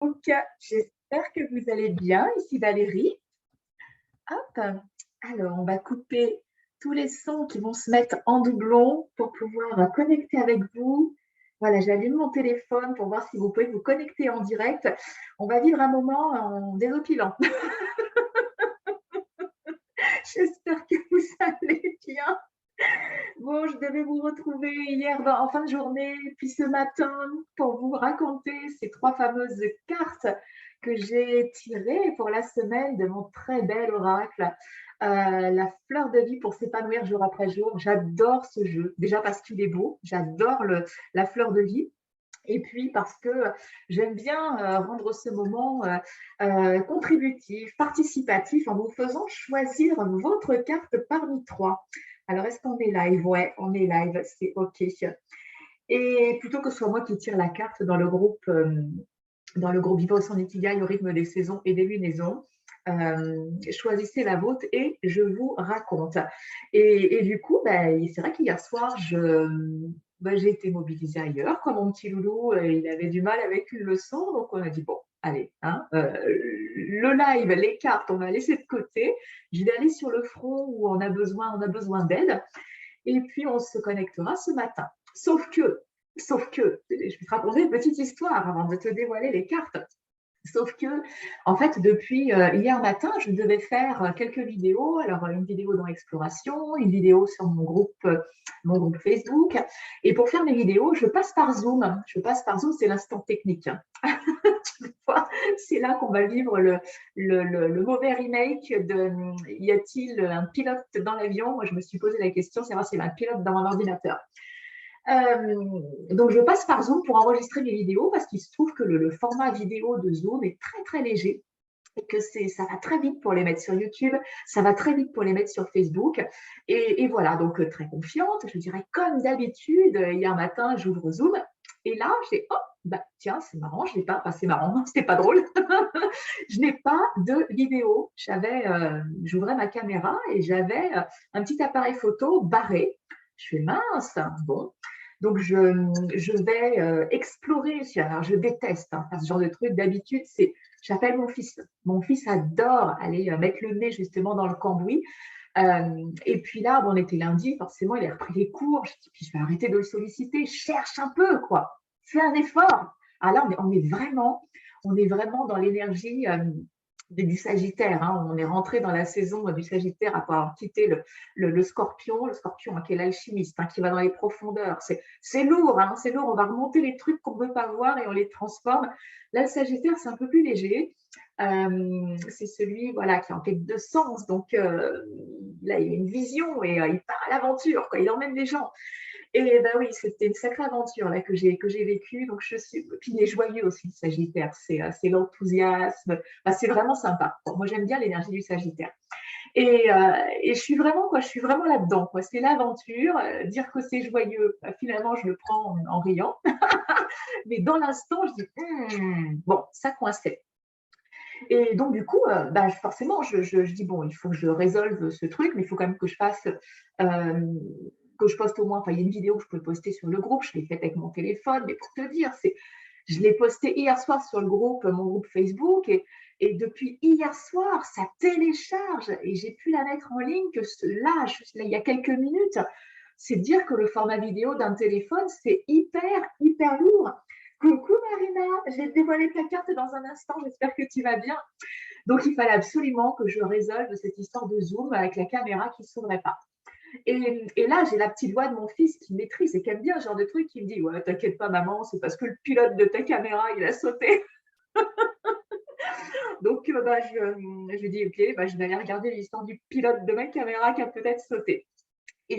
Donc, j'espère que vous allez bien. Ici Valérie. Hop. Alors, on va couper tous les sons qui vont se mettre en doublon pour pouvoir connecter avec vous. Voilà, j'allume mon téléphone pour voir si vous pouvez vous connecter en direct. On va vivre un moment en désopilant. J'espère que vous allez bien. Bon, je devais vous retrouver hier en fin de journée, puis ce matin, pour vous raconter ces 3 fameuses cartes que j'ai tirées pour la semaine de mon très bel oracle, la fleur de vie pour s'épanouir jour après jour. J'adore ce jeu, déjà parce qu'il est beau, j'adore la fleur de vie. Et puis parce que j'aime bien rendre ce moment contributif, participatif, en vous faisant choisir votre carte parmi 3. Alors, est-ce qu'on est live? Ouais, on est live, c'est OK. Et plutôt que ce soit moi qui tire la carte dans le groupe Vivre son Ikigai au rythme des saisons et des lunaisons, choisissez la vôtre et je vous raconte. Et du coup, c'est vrai qu'hier soir, j'ai été mobilisée ailleurs. Comme mon petit loulou, il avait du mal avec une leçon, donc on a dit, bon, allez, hein, le live, les cartes, on va laisser de côté. Je vais aller sur le front où on a besoin d'aide. Et puis, on se connectera ce matin. Sauf que, je vais te raconter une petite histoire avant de te dévoiler les cartes. Sauf que, en fait, depuis hier matin, je devais faire quelques vidéos. Alors, une vidéo dans l'exploration, une vidéo sur mon groupe Facebook. Et pour faire mes vidéos, je passe par Zoom. C'est l'instant technique. Tu vois, c'est là qu'on va vivre le mauvais remake de y a-t-il un pilote dans l'avion? Moi, je me suis posé la question, c'est voir s'il y a un pilote dans mon ordinateur. Donc, je passe par Zoom pour enregistrer mes vidéos parce qu'il se trouve que le format vidéo de Zoom est très, très léger et que ça va très vite pour les mettre sur YouTube, ça va très vite pour les mettre sur Facebook. Et voilà, donc très confiante, je dirais comme d'habitude, hier matin, j'ouvre Zoom et là, j'ai oh, tiens, c'est marrant, je n'ai pas, c'est marrant, c'était pas drôle, je n'ai pas de vidéo. J'ouvrais ma caméra et j'avais un petit appareil photo barré. Je fais mince, bon. Donc, je vais explorer. Alors, je déteste faire ce genre de truc. D'habitude, j'appelle mon fils. Mon fils adore aller mettre le nez justement dans le cambouis. Et puis là, on était lundi, forcément, il a repris les cours. Je dis, puis je vais arrêter de le solliciter. Cherche un peu, quoi. Fais un effort. Ah là, on est vraiment dans l'énergie du Sagittaire. Hein. On est rentré dans la saison du Sagittaire après avoir quitté le Scorpion. Le Scorpion, hein, qui est l'alchimiste, hein, qui va dans les profondeurs. C'est lourd, hein, c'est lourd. On va remonter les trucs qu'on ne veut pas voir et on les transforme. Là, le Sagittaire, c'est un peu plus léger. C'est celui voilà, qui est en quête de sens. Donc, là, il a une vision et il part à l'aventure. Il emmène les gens. Et ben oui, c'était une sacrée aventure là, que j'ai vécue. Donc, puis il est joyeux aussi, le Sagittaire. C'est l'enthousiasme. C'est vraiment sympa. Bon, moi, j'aime bien l'énergie du Sagittaire. Et je suis vraiment là-dedans. C'est l'aventure. Dire que c'est joyeux, finalement, je le prends en riant. Mais dans l'instant, je dis, bon, ça coinçait. Et donc, du coup, forcément, je dis, bon, il faut que je résolve ce truc, mais il faut quand même que je fasse, que je poste au moins, il y a une vidéo que je peux poster sur le groupe, je l'ai faite avec mon téléphone, mais pour te dire, je l'ai postée hier soir sur mon groupe Facebook, et depuis hier soir, ça télécharge, et j'ai pu la mettre en ligne que là, il y a quelques minutes. C'est dire que le format vidéo d'un téléphone, c'est hyper, hyper lourd. Coucou Marina, je vais te dévoiler ta carte dans un instant, j'espère que tu vas bien. Donc, il fallait absolument que je résolve cette histoire de Zoom avec la caméra qui ne s'ouvrait pas. Et là, j'ai la petite voix de mon fils qui maîtrise et qui aime bien ce genre de truc, qui me dit, ouais, t'inquiète pas maman, c'est parce que le pilote de ta caméra, il a sauté. Donc, je lui dis, ok, je vais aller regarder l'histoire du pilote de ma caméra qui a peut-être sauté. Et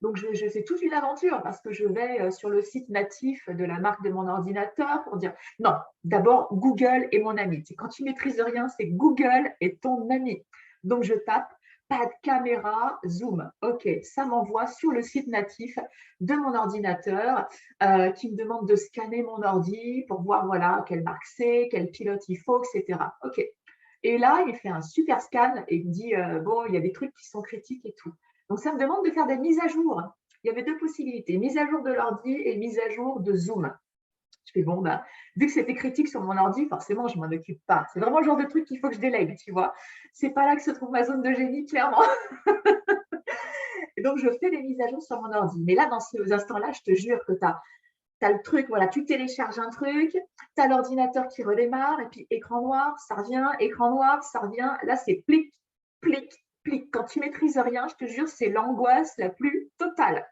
donc, je fais toute une aventure parce que je vais sur le site natif de la marque de mon ordinateur pour dire non, d'abord, Google est mon ami. Quand tu maîtrises rien, c'est Google est ton ami. Donc, je tape pas de caméra, zoom. OK, ça m'envoie sur le site natif de mon ordinateur qui me demande de scanner mon ordi pour voir voilà, quelle marque c'est, quel pilote il faut, etc. OK. Et là, il fait un super scan et il me dit bon, il y a des trucs qui sont critiques et tout. Donc, ça me demande de faire des mises à jour. Il y avait 2 possibilités, mise à jour de l'ordi et mise à jour de Zoom. Je fais bon, bah, vu que c'était critique sur mon ordi, forcément, je m'en occupe pas. C'est vraiment le genre de truc qu'il faut que je délègue, tu vois. C'est pas là que se trouve ma zone de génie, clairement. Et donc, je fais des mises à jour sur mon ordi. Mais là, dans ces instants-là, je te jure que tu as le truc, voilà, tu télécharges un truc, tu as l'ordinateur qui redémarre, et puis écran noir, ça revient, écran noir, ça revient. Là, c'est plic, plic, plic. Quand tu maîtrises rien, je te jure, c'est l'angoisse la plus totale.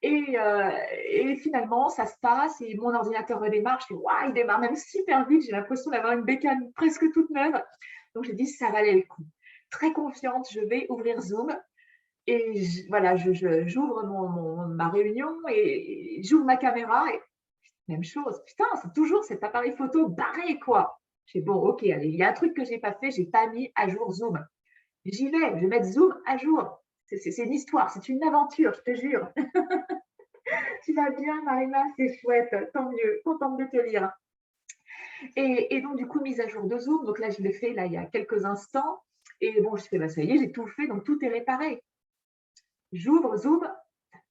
Et finalement, ça se passe et mon ordinateur redémarre. Je fais, waouh, il démarre même super vite. J'ai l'impression d'avoir une bécane presque toute neuve. Donc, j'ai dit, ça valait le coup. Très confiante, je vais ouvrir Zoom. Et voilà, j'ouvre ma réunion et j'ouvre ma caméra. Et même chose. Putain, c'est toujours cet appareil photo barré, quoi. J'ai bon, ok, allez, il y a un truc que j'ai pas fait, j'ai pas mis à jour Zoom. J'y vais, je vais mettre Zoom à jour. C'est une histoire, c'est une aventure, je te jure. Tu vas bien, Marina, c'est chouette, tant mieux, contente de te lire. Et donc, du coup, mise à jour de Zoom. Donc là, je l'ai fait là, il y a quelques instants. Et bon, je fais, bah, ça y est, j'ai tout fait, donc tout est réparé. J'ouvre Zoom,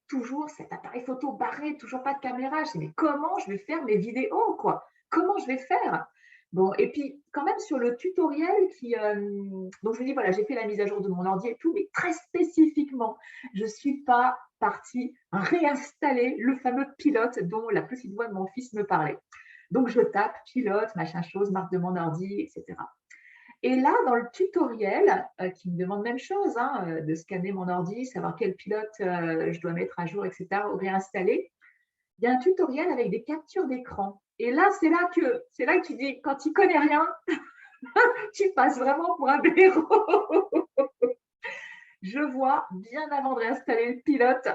toujours cet appareil photo barré, toujours pas de caméra. Je dis, mais comment je vais faire mes vidéos, quoi? Comment je vais faire? Bon, et puis quand même sur le tutoriel donc je vous dis, voilà, j'ai fait la mise à jour de mon ordi et tout, mais très spécifiquement, je ne suis pas partie réinstaller le fameux pilote dont la petite voix de mon fils me parlait. Donc je tape pilote, machin chose, marque de mon ordi, etc. Et là, dans le tutoriel, qui me demande même chose, hein, de scanner mon ordi, savoir quel pilote je dois mettre à jour, etc., ou réinstaller, il y a un tutoriel avec des captures d'écran. Et là, c'est là que tu dis, quand tu connais rien, tu passes vraiment pour un blaireau. Je vois bien avant de réinstaller le pilote.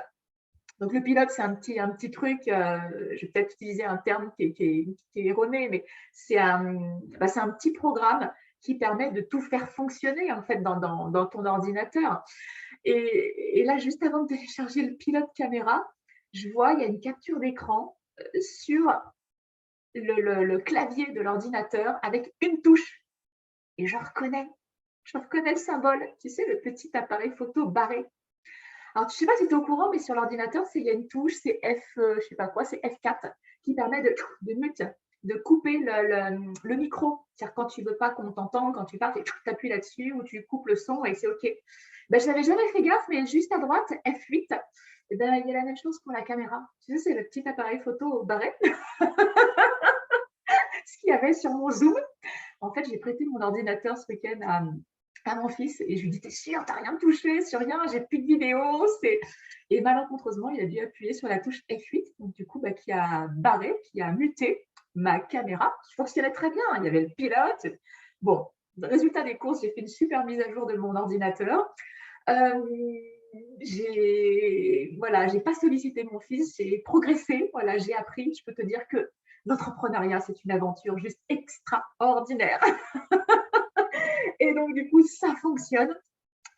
Donc, le pilote, c'est un petit truc, je vais peut-être utiliser un terme qui est erroné, mais c'est un petit programme qui permet de tout faire fonctionner en fait dans ton ordinateur. Et là, juste avant de télécharger le pilote caméra, je vois, il y a une capture d'écran sur le clavier de l'ordinateur avec une touche. Et je reconnais le symbole, tu sais, le petit appareil photo barré. Alors, je ne sais pas si tu es au courant, mais sur l'ordinateur, il y a une touche, c'est je sais pas quoi, c'est F4, qui permet de mute, de couper le micro. C'est-à-dire quand tu ne veux pas qu'on t'entende, quand tu parles, tu appuies là-dessus ou tu coupes le son et c'est OK. Ben, je n'avais jamais fait gaffe, mais juste à droite, F8, eh ben, il y a la même chose pour la caméra. Tu sais, c'est le petit appareil photo barré, ce qu'il y avait sur mon Zoom. En fait, j'ai prêté mon ordinateur ce week-end à mon fils et je lui dis, t'es sûr, t'as rien touché sur rien, j'ai plus de vidéos. Et malencontreusement, il a dû appuyer sur la touche F8, donc du coup, qui a barré, qui a muté ma caméra. Je fonctionnait très bien, il y avait le pilote. Bon, résultat des courses, j'ai fait une super mise à jour de mon ordinateur. J'ai pas sollicité mon fils, j'ai progressé, voilà, j'ai appris. Je peux te dire que l'entrepreneuriat, c'est une aventure juste extraordinaire. Et donc, du coup, ça fonctionne.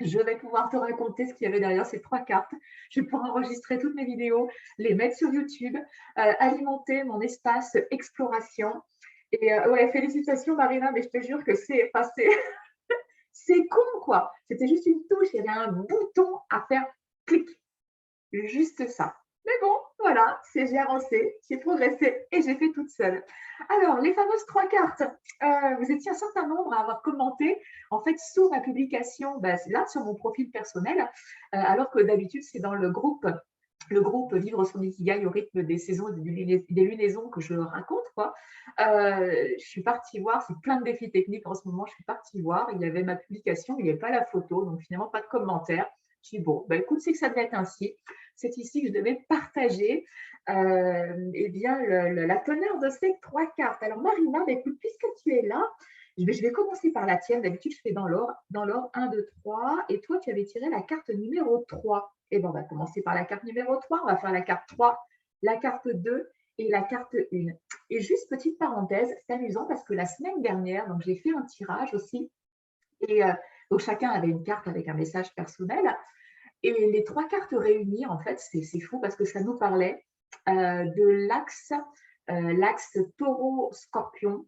Je vais pouvoir te raconter ce qu'il y avait derrière ces 3 cartes. Je vais pouvoir enregistrer toutes mes vidéos, les mettre sur YouTube, alimenter mon espace exploration. Et ouais, félicitations Marina, mais je te jure que c'est con, quoi. C'était juste une touche, il y avait un bouton à faire clic. Juste ça. Mais bon, voilà, j'ai avancé, j'ai progressé et j'ai fait toute seule. Alors, les fameuses 3 cartes, vous étiez un certain nombre à avoir commenté, en fait, sous ma publication, c'est là, sur mon profil personnel, alors que d'habitude, c'est dans le groupe Vivre son Ikigai au rythme des saisons et des lunaisons que je raconte, quoi. Je suis partie voir, c'est plein de défis techniques en ce moment, je suis partie voir, il y avait ma publication, il n'y avait pas la photo, donc finalement pas de commentaire. Je dis bon, écoute, c'est que ça devait être ainsi. C'est ici que je devais partager bien, la teneur de ces 3 cartes. Alors Marina, écoute, puisque tu es là, je vais commencer par la tienne. D'habitude, je fais dans l'ordre 1, 2, 3. Et toi, tu avais tiré la carte numéro 3. Et bon, on va commencer par la carte numéro 3. On va faire la carte 3, la carte 2 et la carte 1. Et juste petite parenthèse, c'est amusant parce que la semaine dernière, donc j'ai fait un tirage aussi. Et donc chacun avait une carte avec un message personnel. Et les 3 cartes réunies, en fait, c'est fou parce que ça nous parlait de l'axe l'axe taureau-scorpion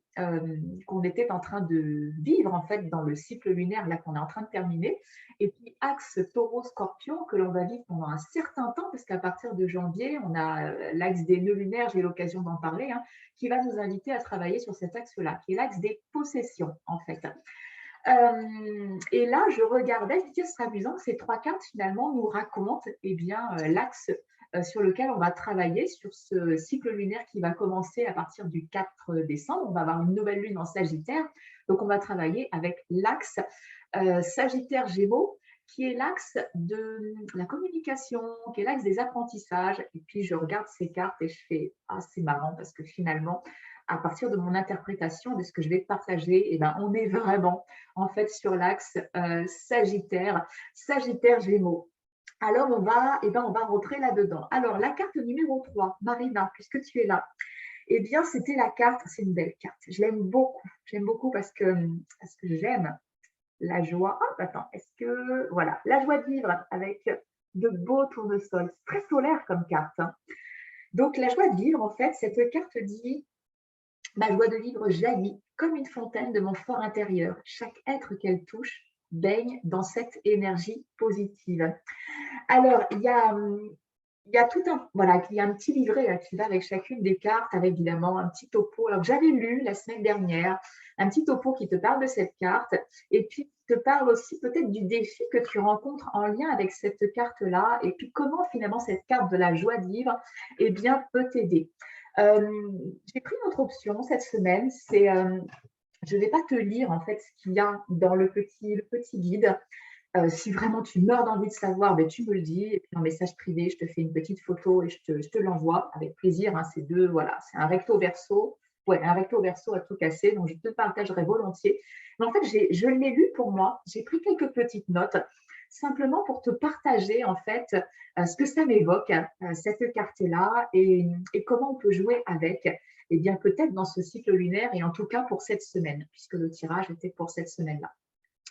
qu'on était en train de vivre en fait dans le cycle lunaire là qu'on est en train de terminer, et puis axe taureau-scorpion que l'on va vivre pendant un certain temps, parce qu'à partir de janvier, on a l'axe des nœuds lunaires, j'ai eu l'occasion d'en parler, hein, qui va nous inviter à travailler sur cet axe-là, qui est l'axe des possessions en fait. Et là, je regardais, je me disais, ce serait amusant que ces trois cartes finalement nous racontent bien, l'axe sur lequel on va travailler sur ce cycle lunaire qui va commencer à partir du 4 décembre. On va avoir une nouvelle lune en Sagittaire. Donc, on va travailler avec l'axe Sagittaire-Gémeaux, qui est l'axe de la communication, qui est l'axe des apprentissages. Et puis, je regarde ces cartes et je fais, ah, c'est marrant parce que finalement, à partir de mon interprétation de ce que je vais partager, on est vraiment en fait sur l'axe Sagittaire-Gémeaux. Alors, on va rentrer là-dedans. Alors, la carte numéro 3, Marina, puisque tu es là, c'était la carte, c'est une belle carte. Je l'aime beaucoup. J'aime beaucoup parce que j'aime la joie. Ah, attends, voilà, la joie de vivre avec de beaux tournesols. C'est très solaire comme carte, hein. Donc, la joie de vivre, en fait, cette carte dit: ma joie de vivre jaillit comme une fontaine de mon fort intérieur. Chaque être qu'elle touche baigne dans cette énergie positive. Alors, il y a tout un, voilà, il y a un petit livret là, qui va avec chacune des cartes, avec évidemment un petit topo. Alors, j'avais lu la semaine dernière un petit topo qui te parle de cette carte et puis qui te parle aussi peut-être du défi que tu rencontres en lien avec cette carte-là et puis comment finalement cette carte de la joie de vivre peut t'aider. J'ai pris une autre option cette semaine, je ne vais pas te lire en fait ce qu'il y a dans le petit guide. Si vraiment tu meurs d'envie de savoir, tu me le dis. Et puis en message privé, je te fais une petite photo et je te l'envoie avec plaisir, hein. C'est voilà, c'est un recto verso. Ouais, un recto verso à tout casser, donc je te le partagerai volontiers. Mais en fait, je l'ai lu pour moi. J'ai pris quelques petites notes simplement pour te partager en fait ce que ça m'évoque, cette carte-là, et comment on peut jouer avec. Peut-être dans ce cycle lunaire et en tout cas pour cette semaine, puisque le tirage était pour cette semaine-là.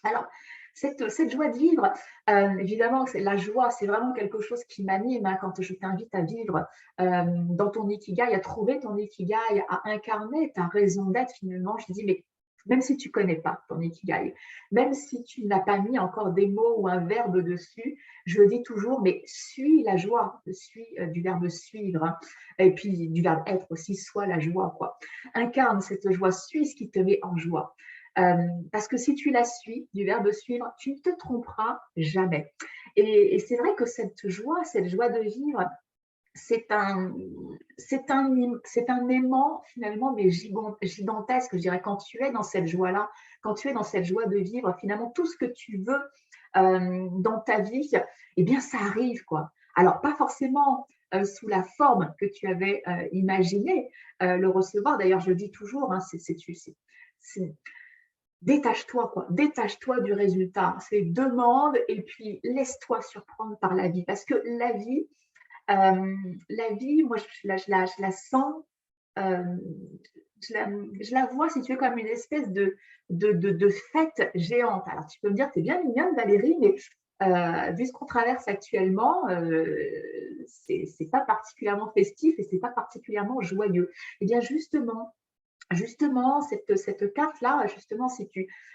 Alors, cette joie de vivre, évidemment, la joie, c'est vraiment quelque chose qui m'anime, hein, quand je t'invite à vivre dans ton ikigai, à trouver ton ikigai, à incarner ta raison d'être finalement. Je dis, mais même si tu ne connais pas ton ikigai, même si tu n'as pas mis encore des mots ou un verbe dessus, je le dis toujours, mais suis la joie, suis du verbe suivre, hein, et puis du verbe être aussi, sois la joie, quoi. Incarne cette joie, suis ce qui te met en joie. Parce que si tu la suis, du verbe suivre, tu ne te tromperas jamais. Et c'est vrai que cette joie de vivre, c'est un aimant finalement, mais gigantesque, je dirais, quand tu es dans cette joie-là, quand tu es dans cette joie de vivre, finalement, tout ce que tu veux dans ta vie, ça arrive, quoi. Alors, pas forcément sous la forme que tu avais imaginé le recevoir. D'ailleurs, je le dis toujours, hein, détache-toi, quoi. Détache-toi du résultat. C'est demande et puis laisse-toi surprendre par la vie. Parce que la vie, moi, je la sens, je la vois, si tu veux, comme une espèce de fête géante. Alors, tu peux me dire, t'es bien mignonne, Valérie, mais vu ce qu'on traverse actuellement, c'est pas particulièrement festif et c'est pas particulièrement joyeux. Justement, cette carte-là, justement,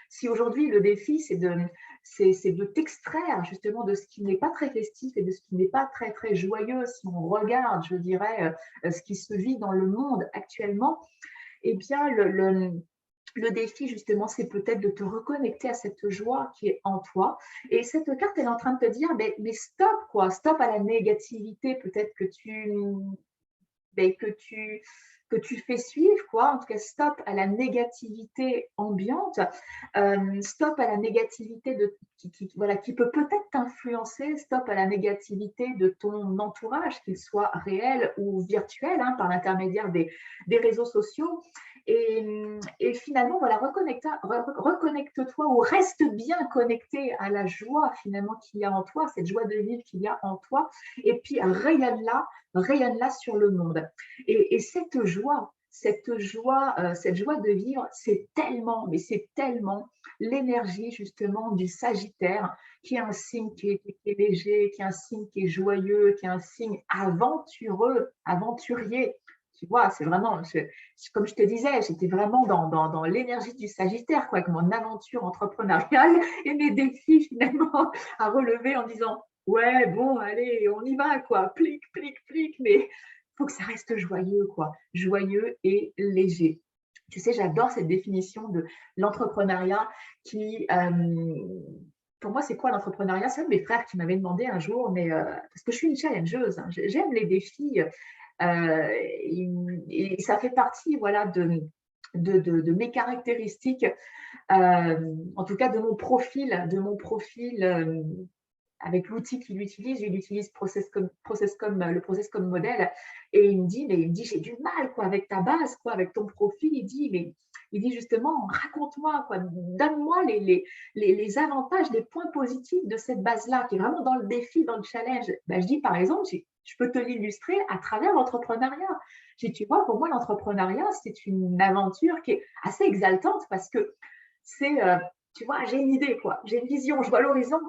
si aujourd'hui le défi, c'est de t'extraire justement de ce qui n'est pas très festif et de ce qui n'est pas très, très joyeux, si on regarde, je dirais, ce qui se vit dans le monde actuellement, le défi, justement, c'est peut-être de te reconnecter à cette joie qui est en toi. Et cette carte, elle est en train de te dire, mais stop, quoi, stop à la négativité, peut-être ben, que tu fais suivre, quoi. En tout cas, stop à la négativité ambiante, stop à la négativité voilà, qui peut peut-être t'influencer, stop à la négativité de ton entourage, qu'il soit réel ou virtuel, hein, par l'intermédiaire des réseaux sociaux. Et finalement, voilà, reconnecte-toi ou reste bien connecté à la joie finalement qu'il y a en toi, cette joie de vivre qu'il y a en toi, et puis rayonne-la sur le monde. Et cette joie de vivre, c'est tellement l'énergie justement du Sagittaire, qui est un signe qui est léger, qui est un signe qui est joyeux, qui est un signe aventureux, aventurier, tu vois, c'est vraiment, comme je te disais, j'étais vraiment dans l'énergie du Sagittaire, quoi, avec mon aventure entrepreneuriale et mes défis finalement à relever en disant, ouais, bon, allez, on y va, quoi, plic, plic, plic, mais il faut que ça reste joyeux, quoi, joyeux et léger. Tu sais, j'adore cette définition de l'entrepreneuriat qui, pour moi, c'est quoi l'entrepreneuriat? C'est un de mes frères qui m'avait demandé un jour, mais parce que je suis une challengeuse, hein, j'aime les défis et ça fait partie, voilà, de mes caractéristiques, en tout cas de mon profil avec l'outil qu'il utilise. Il utilise le process comme modèle. Et il me dit, j'ai du mal quoi, avec ta base, quoi, avec ton profil. Il dit justement, raconte-moi, quoi, donne-moi les avantages, les points positifs de cette base-là, qui est vraiment dans le défi, dans le challenge. Ben, je dis, par exemple, je peux te l'illustrer à travers l'entrepreneuriat. Tu vois, pour moi, l'entrepreneuriat, c'est une aventure qui est assez exaltante parce que c'est, tu vois, j'ai une idée, quoi, j'ai une vision, je vois l'horizon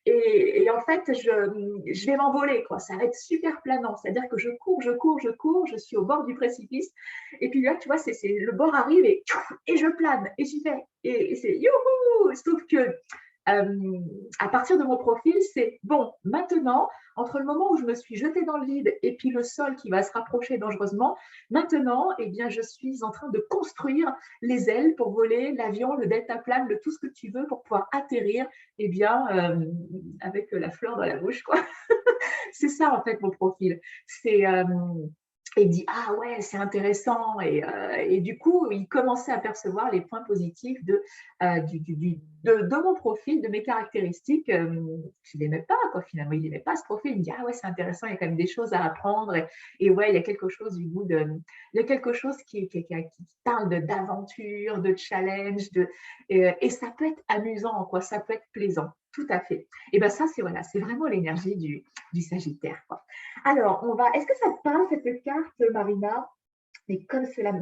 et en fait, je vais m'envoler, quoi. Ça va être super planant, c'est-à-dire que je cours, je cours, je cours, je suis au bord du précipice et puis là, tu vois, le bord arrive et je plane et j'y vais et c'est youhou! Sauf que à partir de mon profil, c'est bon, maintenant, entre le moment où je me suis jetée dans le vide et puis le sol qui va se rapprocher dangereusement, maintenant, eh bien, je suis en train de construire les ailes pour voler, l'avion, le deltaplane, tout ce que tu veux pour pouvoir atterrir, eh bien, avec la fleur dans la bouche, quoi. C'est ça, en fait, mon profil. C'est et il dit ah ouais c'est intéressant et du coup il commençait à percevoir les points positifs de mon profil, de mes caractéristiques. Je n'aimais pas quoi finalement, il n'aimait pas ce profil. Il me dit ah ouais c'est intéressant, il y a quand même des choses à apprendre et ouais il y a quelque chose du goût de, il y a quelque chose qui parle d'aventure, de challenge, et ça peut être amusant quoi, ça peut être plaisant, tout à fait. Et ben ça c'est voilà, c'est vraiment l'énergie du Sagittaire quoi. Alors, est-ce que ça te parle cette carte, Marina? Mais comme cela me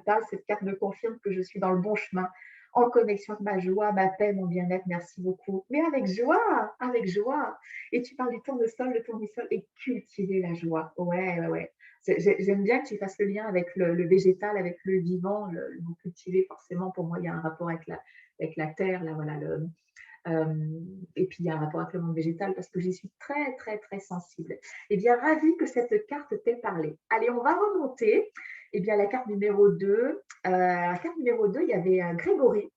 parle, cette carte me confirme que je suis dans le bon chemin, en connexion avec ma joie, ma paix, mon bien-être. Merci beaucoup. Mais avec joie, avec joie. Et tu parles du tournesol, le tournesol et cultiver la joie. Ouais, ouais, ouais. J'aime bien que tu fasses le lien avec le végétal, avec le vivant, le mot cultiver. Forcément, pour moi, il y a un rapport avec la terre, là, voilà, et puis il y a un rapport avec le monde végétal parce que j'y suis très, très, très sensible. Eh bien, ravie que cette carte t'ait parlé. Allez, on va remonter. Eh bien, la carte numéro 2. La carte numéro 2, il y avait Grégory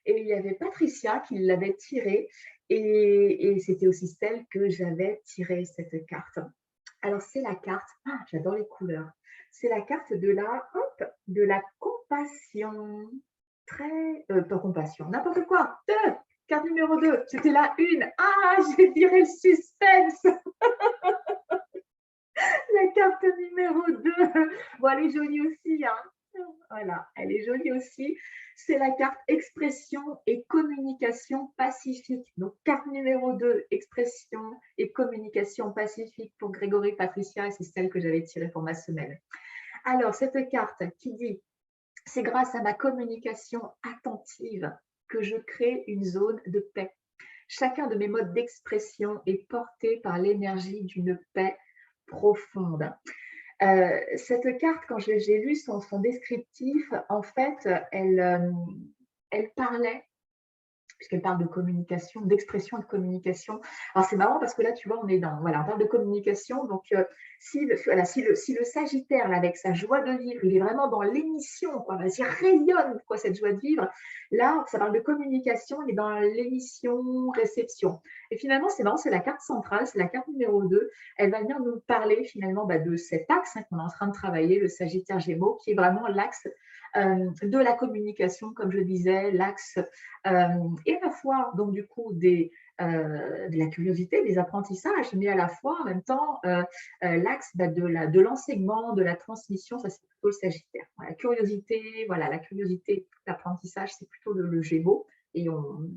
et il y avait Patricia qui l'avait tirée. Et c'était aussi celle que j'avais tirée, cette carte. Alors, c'est la carte, j'adore les couleurs. C'est la carte de la compassion. Pas compassion, n'importe quoi. Carte numéro 2, c'était la une. Ah, je dirais le suspense. La carte numéro 2. Bon, elle est jolie aussi. Hein. Voilà, elle est jolie aussi. C'est la carte expression et communication pacifique. Donc, carte numéro 2, expression et communication pacifique pour Grégory Patricia. Et c'est celle que j'avais tirée pour ma semaine. Alors, cette carte qui dit « C'est grâce à ma communication attentive que je crée une zone de paix. Chacun de mes modes d'expression est porté par l'énergie d'une paix profonde. » Cette carte, quand j'ai lu son descriptif, en fait, elle parlait, puisqu'elle parle de communication, d'expression et de communication. Alors c'est marrant parce que là, tu vois, on parle de communication. Donc, si le Sagittaire, là, avec sa joie de vivre, il est vraiment dans l'émission, quoi, vas-y, rayonne, quoi, cette joie de vivre. Là, ça parle de communication, il est dans l'émission réception. Et finalement, c'est marrant, c'est la carte centrale, c'est la carte numéro 2. Elle va venir nous parler finalement de cet axe qu'on est en train de travailler, le Sagittaire Gémeaux, qui est vraiment l'axe de la communication, comme je disais, l'axe et à la fois, donc du coup, de la curiosité, des apprentissages, mais à la fois, en même temps, l'axe de l'enseignement, de la transmission, ça c'est plutôt le Sagittaire. La curiosité, voilà, la curiosité, l'apprentissage, c'est plutôt le Gémeaux, et on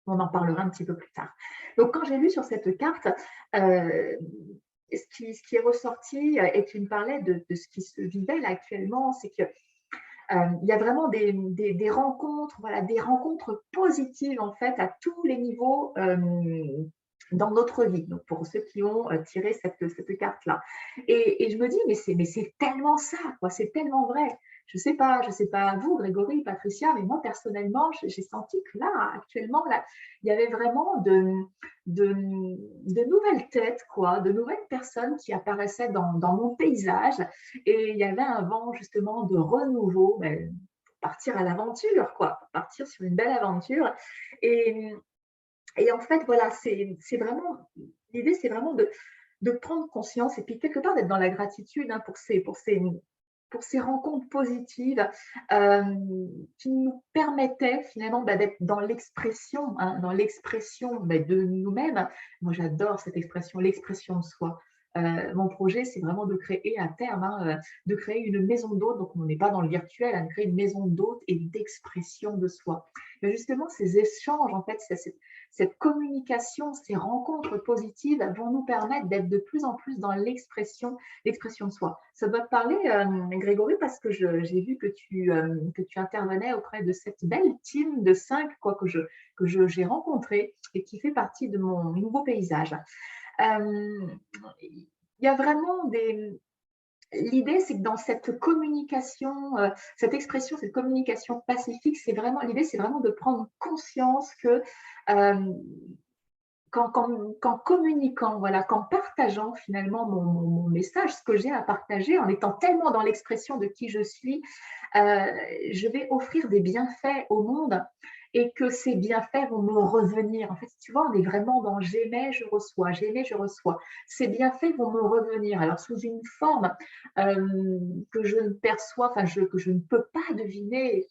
en parlera un petit peu plus tard. Donc, quand j'ai lu sur cette carte, ce qui est ressorti, et tu me parlais de ce qui se vivait là actuellement, c'est que il y a vraiment des rencontres, voilà, des rencontres positives en fait à tous les niveaux dans notre vie. Donc, pour ceux qui ont tiré cette carte-là. Et je me dis, mais c'est tellement ça, quoi, c'est tellement vrai. Je sais pas vous, Grégory, Patricia, mais moi, personnellement, j'ai senti que là, actuellement, là, il y avait vraiment de, de nouvelles têtes, quoi, de nouvelles personnes qui apparaissaient dans mon paysage. Et il y avait un vent, justement, de renouveau, ben, pour partir à l'aventure, quoi, pour partir sur une belle aventure. Et, et en fait, voilà, c'est vraiment, l'idée, c'est vraiment de prendre conscience et puis quelque part d'être dans la gratitude hein, pour ces rencontres positives euh, qui nous permettaient finalement bah, d'être hein, dans l'expression bah, de nous-mêmes. Moi, j'adore cette expression, l'expression de soi. Mon projet, c'est vraiment de créer à terme, hein, de créer une maison d'hôte. Donc, on n'est pas dans le virtuel, hein, de créer une maison d'hôte et d'expression de soi. Mais justement, ces échanges, en fait, cette communication, ces rencontres positives vont nous permettre d'être de plus en plus dans l'expression de soi. Ça doit te parler, Grégory, parce que j'ai vu que tu intervenais auprès de cette belle team de 5 quoi, j'ai rencontré et qui fait partie de mon nouveau paysage. Il y a vraiment des, l'idée, c'est que dans cette communication, cette expression, cette communication pacifique, l'idée, c'est vraiment de prendre conscience que euh, qu'en communiquant, voilà, qu'en partageant finalement mon message, ce que j'ai à partager, en étant tellement dans l'expression de qui je suis, je vais offrir des bienfaits au monde et que ces bienfaits vont me revenir. En fait, tu vois, on est vraiment dans j'aimais, je reçois, j'aimais, je reçois. Ces bienfaits vont me revenir. Alors, sous une forme que je ne perçois, que je ne peux pas deviner.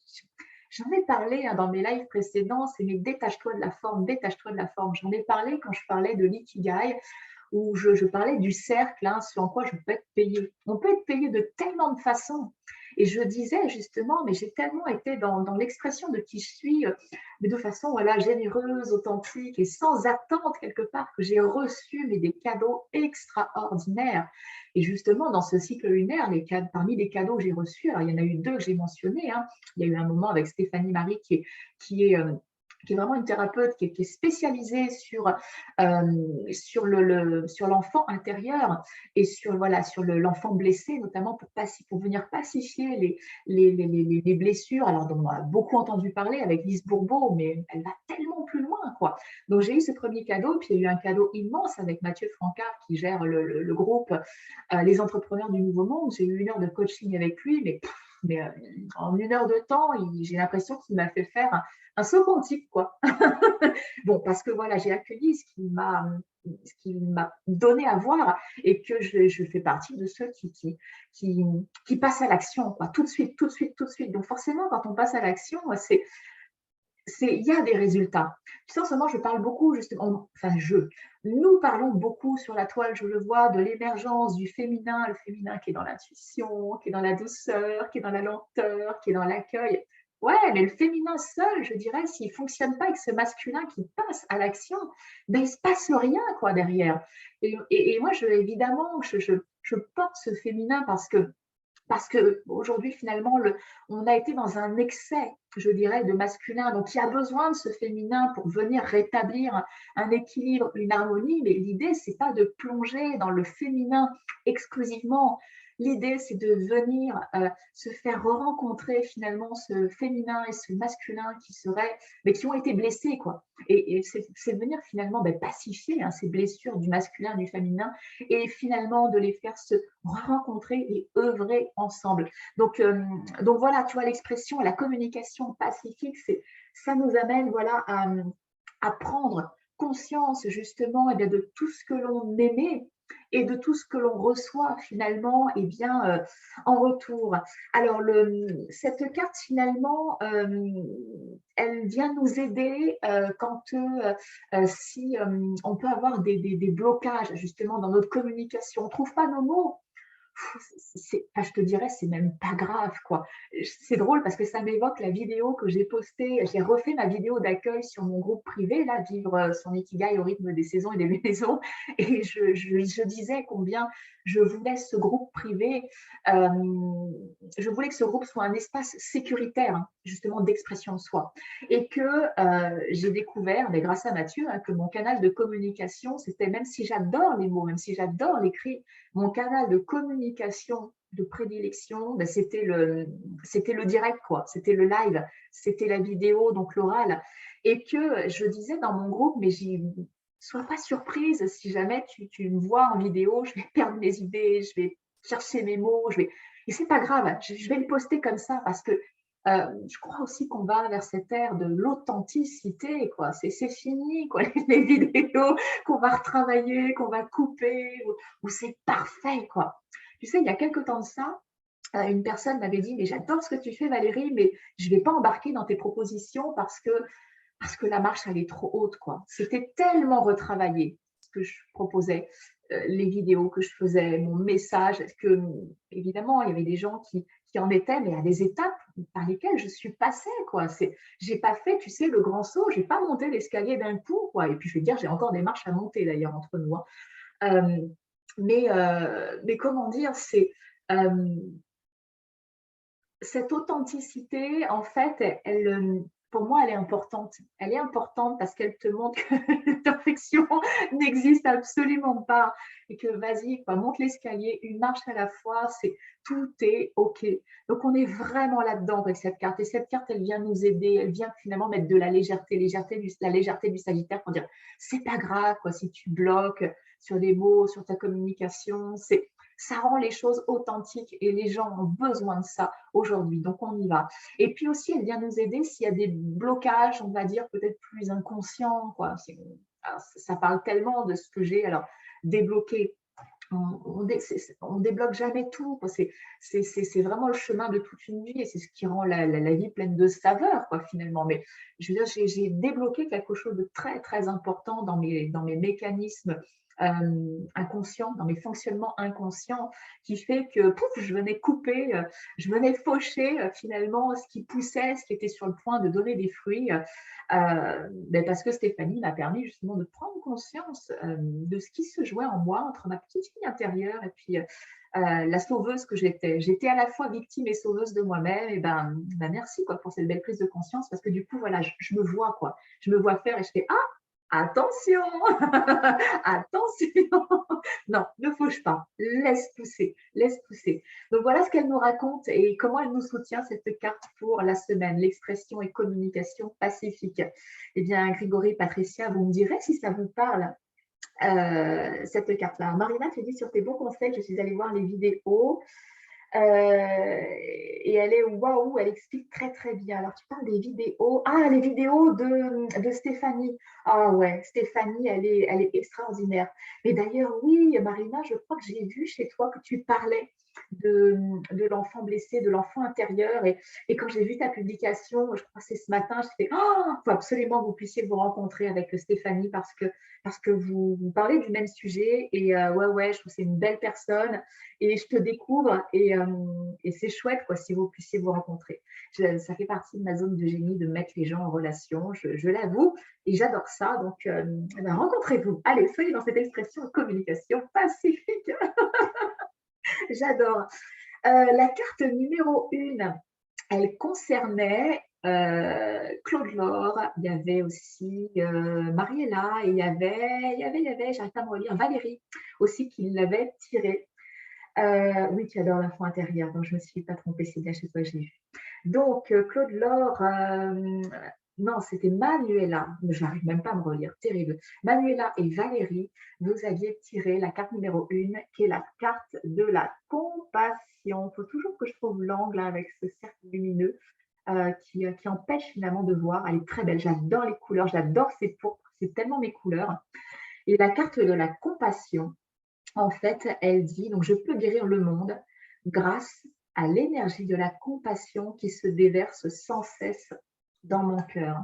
J'en ai parlé hein, dans mes lives précédents, c'est mais détache-toi de la forme, détache-toi de la forme. J'en ai parlé quand je parlais de l'ikigai, où je parlais du cercle, hein, sur quoi je peux être payé. On peut être payé de tellement de façons. Et je disais justement, mais j'ai tellement été dans l'expression de qui je suis, mais de façon voilà, généreuse, authentique et sans attente quelque part, que j'ai reçu mais des cadeaux extraordinaires. Et justement, dans ce cycle lunaire, parmi les cadeaux que j'ai reçus, alors il y en a eu deux que j'ai mentionnés. Hein. Il y a eu un moment avec Stéphanie Marie qui est qui est vraiment une thérapeute qui est spécialisée sur l'enfant intérieur et sur l'enfant blessé, notamment pour venir pacifier les blessures. Alors, dont on a beaucoup entendu parler avec Lise Bourbeau, mais elle va tellement plus loin, quoi. Donc, j'ai eu ce premier cadeau, puis il y a eu un cadeau immense avec Mathieu Francard qui gère le groupe Les Entrepreneurs du Nouveau Monde. J'ai eu 1 heure de coaching avec lui, mais en 1 heure de temps, j'ai l'impression qu'il m'a fait faire un saut quantique, quoi. Bon, parce que voilà, j'ai accueilli ce qu'il m'a donné à voir et que je fais partie de ceux qui passent à l'action, quoi, tout de suite, tout de suite, tout de suite. Donc forcément, quand on passe à l'action, il y a des résultats. Tu sais, en ce moment, je parle beaucoup, justement, nous parlons beaucoup sur la toile, je le vois, de l'émergence du féminin, le féminin qui est dans l'intuition, qui est dans la douceur, qui est dans la lenteur, qui est dans l'accueil. Ouais, mais le féminin seul, je dirais, s'il ne fonctionne pas avec ce masculin qui passe à l'action, ben, il ne se passe rien, quoi, derrière. Et moi, évidemment, je porte ce féminin parce qu'aujourd'hui, finalement, on a été dans un excès, je dirais, de masculin. Donc, il y a besoin de ce féminin pour venir rétablir un équilibre, une harmonie. Mais l'idée, c'est pas de plonger dans le féminin exclusivement. L'idée, c'est de venir se faire rencontrer finalement ce féminin et ce masculin mais qui ont été blessés, quoi. Et c'est de venir finalement pacifier hein, ces blessures du masculin, du féminin, et finalement de les faire se rencontrer et œuvrer ensemble. Donc voilà, tu vois, l'expression, la communication pacifique, ça nous amène voilà, à prendre conscience justement de tout ce que l'on aimait et de tout ce que l'on reçoit finalement en retour. Alors, cette carte finalement, elle vient nous aider quand si on peut avoir des blocages justement dans notre communication. On ne trouve pas nos mots je te dirais, c'est même pas grave, quoi. C'est drôle parce que ça m'évoque la vidéo que j'ai postée. J'ai refait ma vidéo d'accueil sur mon groupe privé, là, vivre son ikigai au rythme des saisons et des maisons. Et je disais combien je voulais ce groupe privé, je voulais que ce groupe soit un espace sécuritaire, hein, justement, d'expression de soi. Et que j'ai découvert, mais grâce à Mathieu, hein, que mon canal de communication, c'était, même si j'adore les mots, même si j'adore l'écrit, mon canal de communication de prédilection, ben, c'était le direct, quoi. C'était le live, c'était la vidéo, donc l'oral. Et que je disais dans mon groupe, mais sois pas surprise si jamais tu me vois en vidéo, je vais perdre mes idées, je vais chercher mes mots, et c'est pas grave, je vais le poster comme ça parce que je crois aussi qu'on va vers cette ère de l'authenticité, quoi. C'est fini, quoi, les vidéos qu'on va retravailler, qu'on va couper, où c'est parfait, quoi. Tu sais, il y a quelque temps de ça, une personne m'avait dit, mais j'adore ce que tu fais, Valérie, mais je ne vais pas embarquer dans tes propositions parce que la marche, elle est trop haute, quoi. C'était tellement retravaillé, ce que je proposais, les vidéos que je faisais, mon message, que évidemment, il y avait des gens qui en étaient, mais à des étapes par lesquelles je suis passée, quoi. J'ai pas fait, tu sais, le grand saut, j'ai pas monté l'escalier d'un coup, quoi. Et puis, je vais te dire, j'ai encore des marches à monter, d'ailleurs, entre nous, hein. Euh, mais comment dire, cette authenticité, en fait, pour moi, elle est importante. Elle est importante parce qu'elle te montre que la perfection n'existe absolument pas et que vas-y, quoi, monte l'escalier, une marche à la fois, tout est OK. Donc, on est vraiment là-dedans avec cette carte. Et cette carte, elle vient nous aider, elle vient finalement mettre de la légèreté, la légèreté du Sagittaire pour dire, c'est pas grave, quoi, si tu bloques sur des mots, sur ta communication, ça rend les choses authentiques et les gens ont besoin de ça aujourd'hui. Donc, on y va. Et puis aussi, elle vient nous aider s'il y a des blocages, on va dire, peut-être plus inconscients, quoi. Alors, ça parle tellement de ce que j'ai. Alors, débloquer, on débloque jamais tout, quoi. C'est vraiment le chemin de toute une vie et c'est ce qui rend la vie pleine de saveurs, quoi, finalement. Mais je veux dire, j'ai débloqué quelque chose de très, très important dans mes mécanismes inconscients, dans mes fonctionnements inconscients, qui fait que pouf, je venais couper, je venais faucher finalement ce qui poussait, ce qui était sur le point de donner des fruits, parce que Stéphanie m'a permis justement de prendre conscience de ce qui se jouait en moi entre ma petite fille intérieure et puis la sauveuse que j'étais. J'étais à la fois victime et sauveuse de moi-même. Et merci, quoi, pour cette belle prise de conscience parce que du coup, voilà, je me vois, quoi. Je me vois faire et je fais, ah, attention, attention, non, ne fauche pas, laisse pousser, laisse pousser. Donc voilà ce qu'elle nous raconte et comment elle nous soutient, cette carte pour la semaine, l'expression et communication pacifique. Eh bien, Grégory, Patricia, vous me direz si ça vous parle, cette carte-là. Marina, tu dis sur tes bons conseils, je suis allée voir les vidéos. Et elle est waouh, elle explique très très bien. Alors tu parles des vidéos, les vidéos de Stéphanie. Ah ouais, Stéphanie, elle est extraordinaire. Et d'ailleurs, oui, Marina, je crois que j'ai vu chez toi que tu parlais de l'enfant blessé, de l'enfant intérieur. Et quand j'ai vu ta publication, je crois que c'est ce matin, je fais, il faut absolument que vous puissiez vous rencontrer avec Stéphanie parce que vous parlez du même sujet. Et ouais, je trouve que c'est une belle personne et je te découvre et c'est chouette, quoi, si vous puissiez vous rencontrer. Ça fait partie de ma zone de génie de mettre les gens en relation, je l'avoue, et j'adore ça. Donc, rencontrez-vous. Allez, soyez dans cette expression de communication pacifique. J'adore. La carte numéro 1, elle concernait Claude Laure, il y avait aussi Mariella, et il y avait, j'arrive pas à me relire, Valérie aussi qui l'avait tirée. Oui, tu adores l'enfant intérieur, donc je ne me suis pas trompée, c'est bien chez toi, j'ai vu. Donc, Claude Laure, non, c'était Manuela, je n'arrive même pas à me relire, terrible. Manuela et Valérie, vous aviez tiré la carte numéro 1, qui est la carte de la compassion. Il faut toujours que je trouve l'angle avec ce cercle lumineux qui empêche finalement de voir. Elle est très belle, j'adore les couleurs, j'adore ces pourpres, c'est tellement mes couleurs. Et la carte de la compassion, en fait, elle dit, donc je peux guérir le monde grâce à l'énergie de la compassion qui se déverse sans cesse dans mon cœur.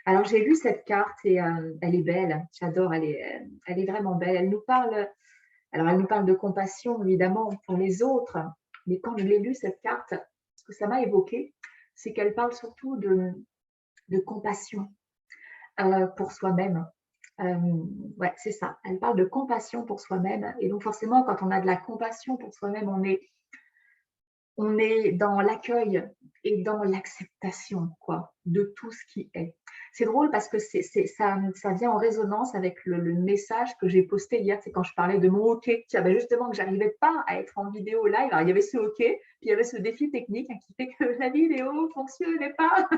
Alors j'ai vu cette carte et elle est belle, j'adore, elle est vraiment belle. Elle nous parle Alors, elle nous parle de compassion, évidemment, pour les autres, mais quand je l'ai lue, cette carte, ce que ça m'a évoqué, c'est qu'elle parle surtout de compassion pour soi-même. Ouais, c'est ça. Elle parle de compassion pour soi-même. Et donc, forcément, quand on a de la compassion pour soi-même, on est dans l'accueil et dans l'acceptation, quoi, de tout ce qui est. C'est drôle parce que ça vient en résonance avec le message que j'ai posté hier, c'est quand je parlais de mon hockey. Tiens, ben justement, que j'arrivais pas à être en vidéo live. Alors, il y avait ce hockey, puis il y avait ce défi technique hein, qui fait que la vidéo fonctionnait pas.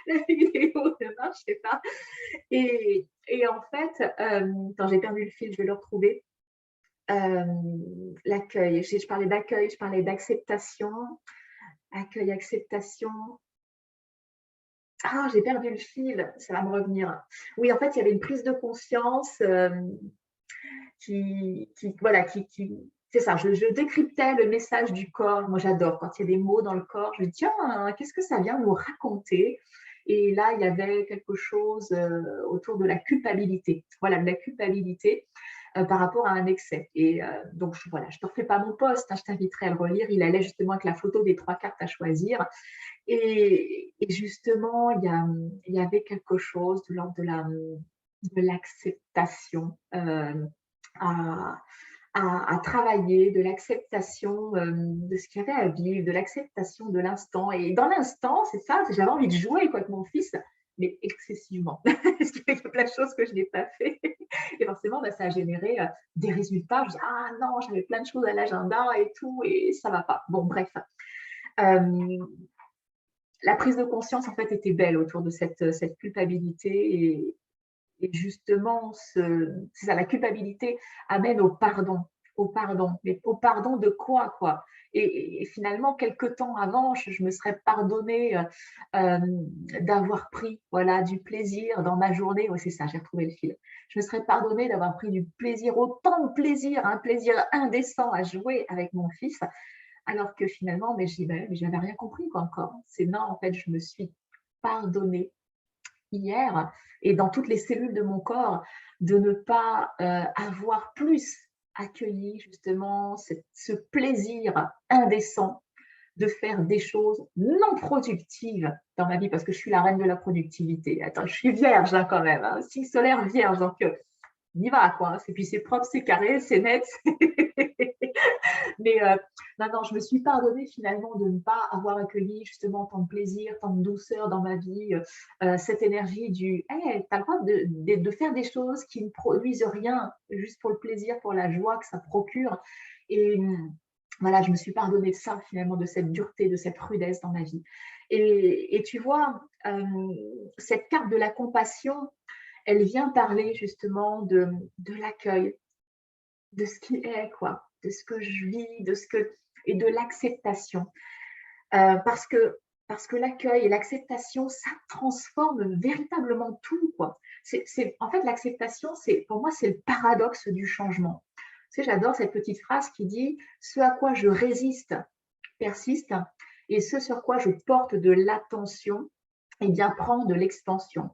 La vidéo ne marchait pas. Et en fait, quand j'ai perdu le fil, je vais le retrouver. L'accueil. Je parlais d'accueil, je parlais d'acceptation. Accueil, acceptation. Ah, j'ai perdu le fil, ça va me revenir. Oui, en fait, il y avait une prise de conscience voilà, c'est ça, je décryptais le message du corps. Moi, j'adore quand il y a des mots dans le corps. Je me dis, tiens, qu'est-ce que ça vient nous raconter? Et là, il y avait quelque chose autour de la culpabilité. Voilà, de la culpabilité par rapport à un excès. Et donc, voilà, je ne te refais pas mon post, hein, je t'inviterai à le relire. Il allait justement avec la photo des 3 cartes à choisir. Et justement, il y avait quelque chose de l'ordre de l'acceptation à, à travailler, de l'acceptation de ce qu'il y avait à vivre, de l'acceptation de l'instant. Et dans l'instant, c'est ça, j'avais envie de jouer quoi, avec mon fils, mais excessivement. Parce qu'il y a plein de choses que je n'ai pas fait. Et forcément, bah, ça a généré des résultats. Je dis, ah non, j'avais plein de choses à l'agenda et tout, et ça ne va pas. Bon, bref. La prise de conscience, en fait, était belle autour de cette culpabilité. Et justement, c'est ça, la culpabilité amène au pardon. Au pardon. Mais au pardon de quoi, quoi? Et finalement, quelques temps avant, je me serais pardonné d'avoir pris voilà, du plaisir dans ma journée. Oui, c'est ça, j'ai retrouvé le fil. Je me serais pardonné d'avoir pris du plaisir, autant de plaisir, un plaisir indécent à jouer avec mon fils, alors que finalement, mais j'avais rien compris quoi, encore. C'est non, en fait, je me suis pardonnée hier et dans toutes les cellules de mon corps de ne pas avoir plus accueilli justement ce plaisir indécent de faire des choses non productives dans ma vie parce que je suis la reine de la productivité. Attends, je suis vierge hein, quand même, hein, signe solaire vierge, donc on y va quoi. Et puis c'est propre, c'est carré, c'est net. Mais non, non, je me suis pardonnée finalement de ne pas avoir accueilli justement tant de plaisir, tant de douceur dans ma vie, cette énergie du hey, tu as le droit de faire des choses qui ne produisent rien, juste pour le plaisir, pour la joie que ça procure. Et voilà, je me suis pardonnée de ça finalement, de cette dureté, de cette rudesse dans ma vie. Et tu vois, cette carte de la compassion, elle vient parler justement de l'accueil, de ce qui est, quoi, de ce que je vis, et de l'acceptation. Parce que, parce que l'accueil et l'acceptation, ça transforme véritablement tout, quoi. En fait, l'acceptation, pour moi, c'est le paradoxe du changement. Tu sais, j'adore cette petite phrase qui dit « Ce à quoi je résiste persiste, et ce sur quoi je porte de l'attention, eh bien, prend de l'expansion. »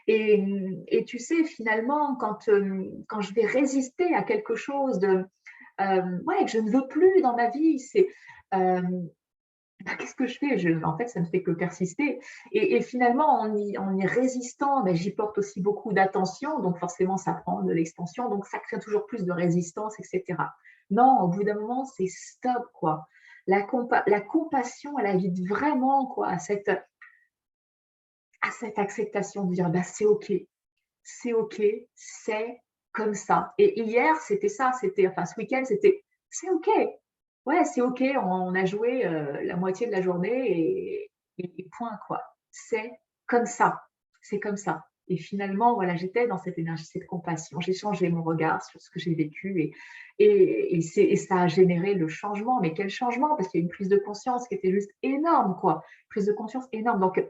Et tu sais, finalement, quand je vais résister à quelque chose ouais, que je ne veux plus dans ma vie, bah, qu'est-ce que je fais en fait, ça ne fait que persister. Et finalement, en y résistant, bah, j'y porte aussi beaucoup d'attention, donc forcément, ça prend de l'expansion, donc ça crée toujours plus de résistance, etc. Non, au bout d'un moment, c'est stop, quoi. La compassion, elle invite vraiment quoi, à cette acceptation de dire bah, c'est OK, c'est comme ça. Et hier, c'était ça, enfin ce week-end, c'était c'est OK. Ouais, c'est OK, on a joué la moitié de la journée et point quoi. C'est comme ça, c'est comme ça. Et finalement, voilà, j'étais dans cette énergie, cette compassion. J'ai changé mon regard sur ce que j'ai vécu et ça a généré le changement. Mais quel changement? Parce qu'il y a une prise de conscience qui était juste énorme, quoi. Prise de conscience énorme. Donc,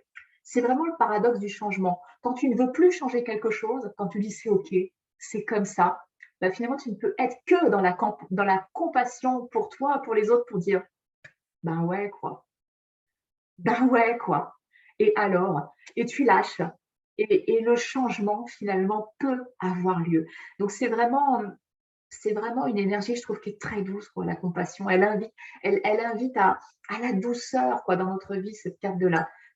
c'est vraiment le paradoxe du changement. Quand tu ne veux plus changer quelque chose, quand tu dis c'est OK, c'est comme ça, bah, finalement, tu ne peux être que dans la compassion pour toi, pour les autres, pour dire ben ouais, quoi. Ben ouais, quoi. Et alors? Et tu lâches. Et le changement, finalement, peut avoir lieu. Donc, c'est vraiment une énergie, je trouve, qui est très douce, quoi, la compassion. Elle invite à la douceur, quoi, dans notre vie, cette carte de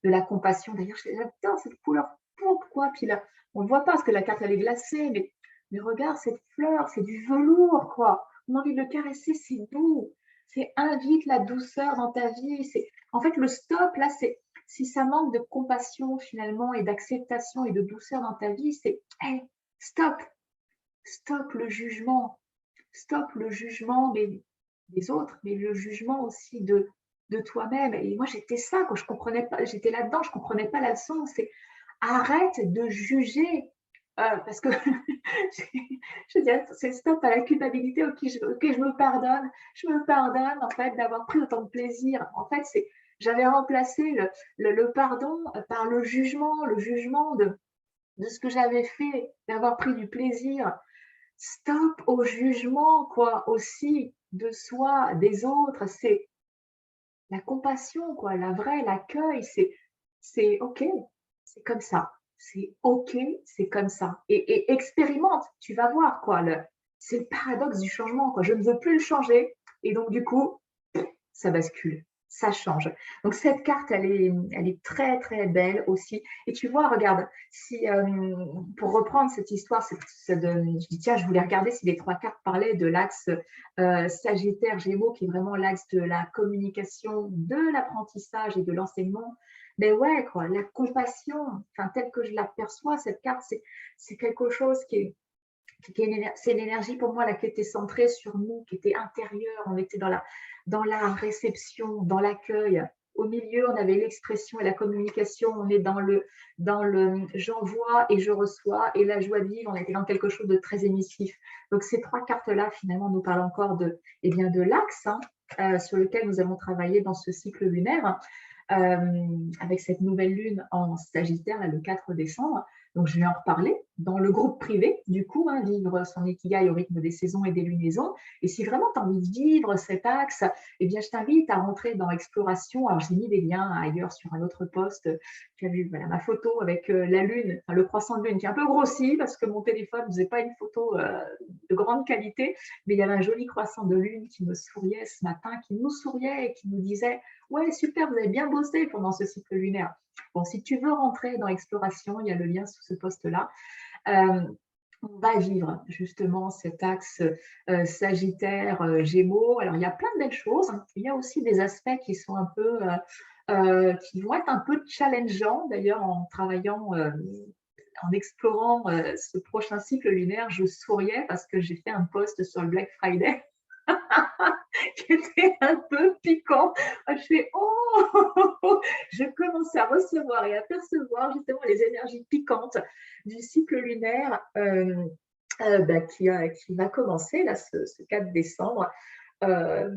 la compassion. D'ailleurs, j'adore cette couleur pourpre, quoi. Puis là, on ne voit pas parce que la carte, elle est glacée, mais regarde cette fleur, c'est du velours, quoi. On a envie de le caresser, c'est doux. C'est invite la douceur dans ta vie. En fait, le stop, là, c'est si ça manque de compassion, finalement, et d'acceptation et de douceur dans ta vie, c'est hey, stop, stop le jugement. Stop le jugement des autres, mais le jugement aussi de toi-même. Et moi, j'étais ça, quand je comprenais pas, j'étais là-dedans, je comprenais pas la leçon. C'est arrête de juger. Parce que je veux dire, c'est stop à la culpabilité, ok, je me pardonne. Je me pardonne en fait d'avoir pris autant de plaisir. En fait, j'avais remplacé le pardon par le jugement de ce que j'avais fait, d'avoir pris du plaisir. Stop au jugement, quoi, aussi, de soi, des autres. C'est la compassion, quoi, la vraie, l'accueil. C'est OK, c'est comme ça. C'est OK, c'est comme ça. Et expérimente, tu vas voir, quoi. C'est le paradoxe du changement, quoi. Je ne veux plus le changer. Et donc, du coup, ça bascule, ça change. Donc cette carte, elle est très très belle aussi. Et tu vois, regarde, si pour reprendre cette histoire, je dis tiens, je voulais regarder si les trois cartes parlaient de l'axe Sagittaire Gémeaux, qui est vraiment l'axe de la communication, de l'apprentissage et de l'enseignement. Mais ouais, quoi, la compassion, enfin telle que je l'aperçois, cette carte, c'est quelque chose c'est l'énergie pour moi là qui était centrée sur nous, qui était intérieure. On était dans la réception, dans l'accueil. Au milieu, on avait l'expression et la communication. On est dans le j'envoie et je reçois et la joie de vivre. On était dans quelque chose de très émissif. Donc ces trois cartes-là, finalement, nous parlent encore eh bien, de l'axe sur lequel nous allons travailler dans ce cycle lunaire. Avec cette nouvelle lune en Sagittaire, là, le 4 décembre. Donc, je vais en reparler dans le groupe privé, du coup, vivre son ikigai au rythme des saisons et des lunaisons. Et si vraiment tu as envie de vivre cet axe, eh bien, je t'invite à rentrer dans Exploration. Alors, j'ai mis des liens ailleurs sur un autre post. Tu as vu voilà, ma photo avec la lune, enfin, le croissant de lune qui est un peu grossi parce que mon téléphone ne faisait pas une photo de grande qualité, mais il y avait un joli croissant de lune qui me souriait ce matin, qui nous souriait et qui nous disait ouais, super, vous avez bien bossé pendant ce cycle lunaire. Bon, si tu veux rentrer dans Exploration, il y a le lien sous ce post-là. On va vivre justement cet axe Sagittaire, Gémeaux. Alors, il y a plein de belles choses. Il y a aussi des aspects qui sont un peu, qui vont être un peu challengeants. D'ailleurs, en travaillant, en explorant ce prochain cycle lunaire, je souriais parce que j'ai fait un post sur le Black Friday qui était un peu piquant. Je fais oh, je commence à recevoir et à percevoir justement les énergies piquantes du cycle lunaire qui va commencer là ce 4 décembre. Euh,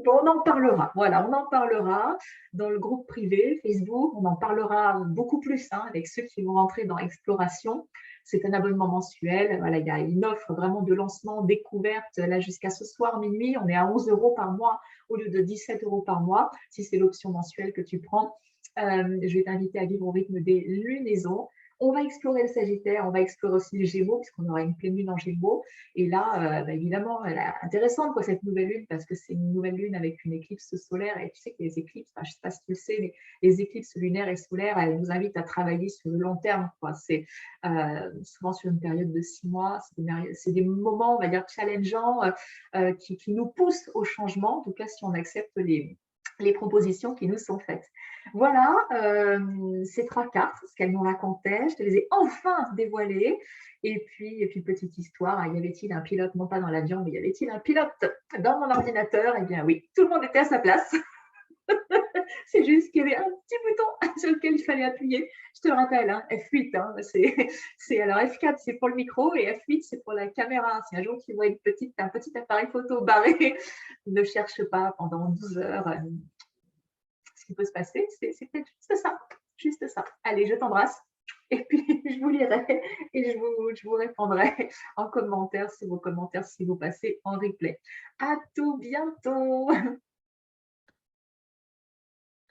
Bon, on en parlera, voilà, on en parlera dans le groupe privé Facebook, on en parlera beaucoup plus avec ceux qui vont rentrer dans Exploration. C'est un abonnement mensuel, voilà, il y a une offre vraiment de lancement découverte, là jusqu'à ce soir minuit, on est à 11 € par mois au lieu de 17 € par mois, si c'est l'option mensuelle que tu prends. Je vais t'inviter à vivre au rythme des lunaisons. On va explorer le Sagittaire, on va explorer aussi le Gémeaux, puisqu'on aura une pleine lune en Gémeaux. Et là, évidemment, elle est intéressante, quoi, cette nouvelle lune, parce que c'est une nouvelle lune avec une éclipse solaire. Et tu sais que les éclipses, je ne sais pas si tu le sais, mais les éclipses lunaires et solaires, elles nous invitent à travailler sur le long terme, quoi. C'est souvent sur une période de 6 mois. C'est des moments, on va dire, challengeants qui nous poussent au changement, en tout cas si on accepte les propositions qui nous sont faites. Voilà, ces trois cartes, ce qu'elles nous racontaient, je te les ai enfin dévoilées. Et puis petite histoire, y avait-il un pilote, non pas dans l'avion, mais y avait-il un pilote dans mon ordinateur? Eh bien oui, tout le monde était à sa place. C'est juste qu'il y avait un petit bouton sur lequel il fallait appuyer. Je te le rappelle, F8, alors F4 c'est pour le micro et F8 c'est pour la caméra. Si un jour tu vois un petit appareil photo barré, ne cherche pas pendant 12 heures ce qui peut se passer. C'est peut-être juste ça. Allez, je t'embrasse. Et puis, je vous lirai et je vous répondrai en commentaire si vos commentaires, si vous passez en replay. À tout bientôt.